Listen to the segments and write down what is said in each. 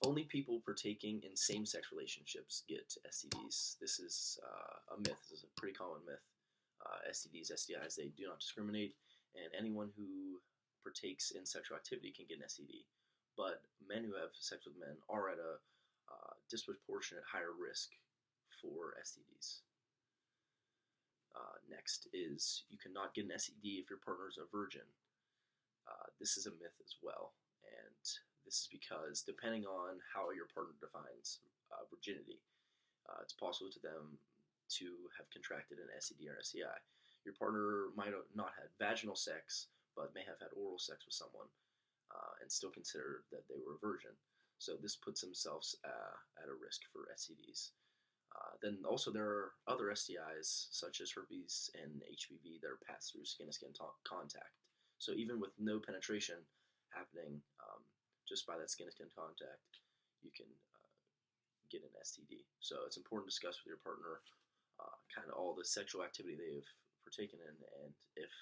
Only people partaking in same-sex relationships get STDs. This is a myth. This is a pretty common myth. STDs, STIs, they do not discriminate, and anyone who partakes in sexual activity can get an STD. But men who have sex with men are at a disproportionate higher risk for STDs. Next is you cannot get an STD if your partner is a virgin. This is a myth as well, and this is because depending on how your partner defines virginity, it's possible to them to have contracted an STD or STI. Your partner might not have vaginal sex, but may have had oral sex with someone and still consider that they were a virgin. So this puts themselves at a risk for STDs. Then also there are other STIs such as herpes and HPV that are passed through skin-to-skin contact. So even with no penetration happening, just by that skin-to-skin contact, you can get an STD. So it's important to discuss with your partner kind of all the sexual activity they've partaken in and if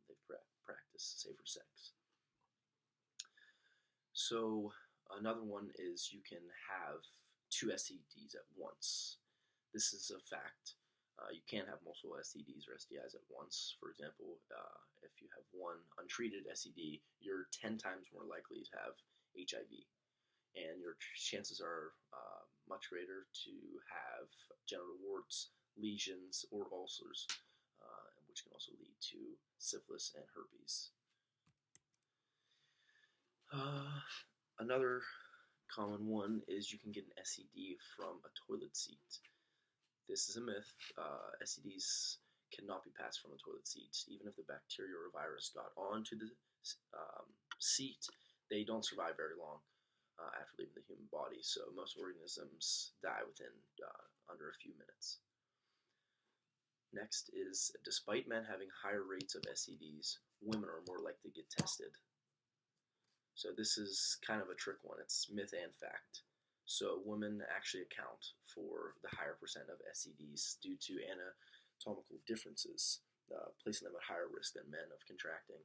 they've practiced safer sex. So another one is you can have 2 STDs at once. This is a fact. You can't have multiple STDs or STIs at once. For example, if you have one untreated STD, you're 10 times more likely to have HIV. And your chances are much greater to have genital warts, lesions, or ulcers, which can also lead to syphilis and herpes. Another common one is you can get an STD from a toilet seat. This is a myth. STDs cannot be passed from a toilet seat. Even if the bacteria or virus got onto the seat, they don't survive very long after leaving the human body. So most organisms die within under a few minutes. Next is, despite men having higher rates of STDs, women are more likely to get tested. So this is kind of a trick one. It's myth and fact. So women actually account for the higher percent of STDs due to anatomical differences, placing them at higher risk than men of contracting.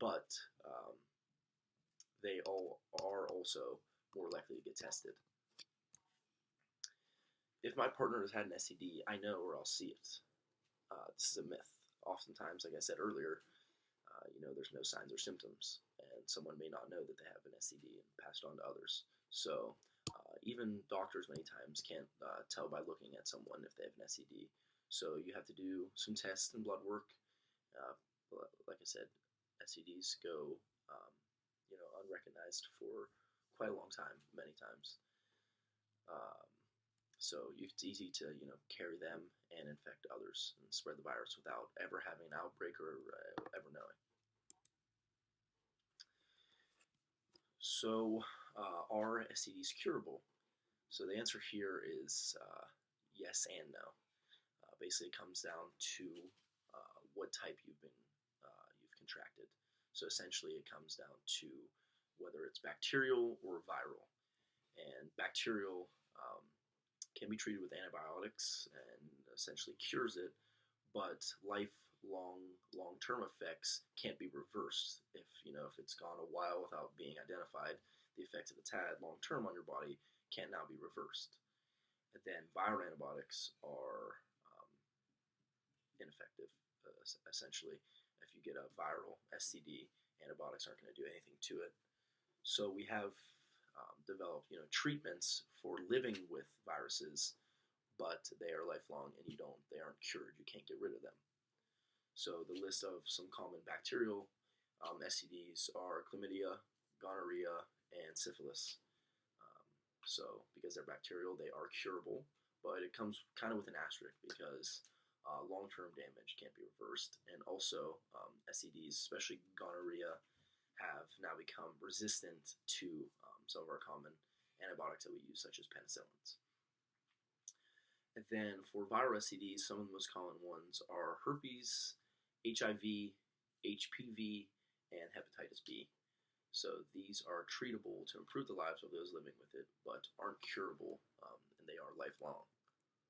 But they all are also more likely to get tested. If my partner has had an STD, I know or I'll see it. This is a myth. Oftentimes, like I said earlier, there's no signs or symptoms, and someone may not know that they have an STD and pass it on to others. So even doctors many times can't tell by looking at someone if they have an STD. So you have to do some tests and blood work. Like I said, STDs go unrecognized for quite a long time, many times. So it's easy to carry them and infect others and spread the virus without ever having an outbreak or ever knowing. So are STDs curable? So the answer here is yes and no. Basically, it comes down to what type you've contracted. So essentially, it comes down to whether it's bacterial or viral. And bacterial can be treated with antibiotics and essentially cures it, but long-term effects can't be reversed. If it's gone a while without being identified, the effects that it's had long-term on your body can now be reversed. And then viral antibiotics are ineffective, essentially. If you get a viral STD, antibiotics aren't going to do anything to it. So we have developed treatments for living with viruses, but they are lifelong and they aren't cured. You can't get rid of them. So the list of some common bacterial STDs are chlamydia, gonorrhea, and syphilis. So because they're bacterial, they are curable, but it comes kind of with an asterisk because long-term damage can't be reversed. And also STDs, especially gonorrhea, have now become resistant to some of our common antibiotics that we use, such as penicillins. And then for viral STDs, some of the most common ones are herpes, HIV, HPV, and hepatitis B. So these are treatable to improve the lives of those living with it, but aren't curable, and they are lifelong.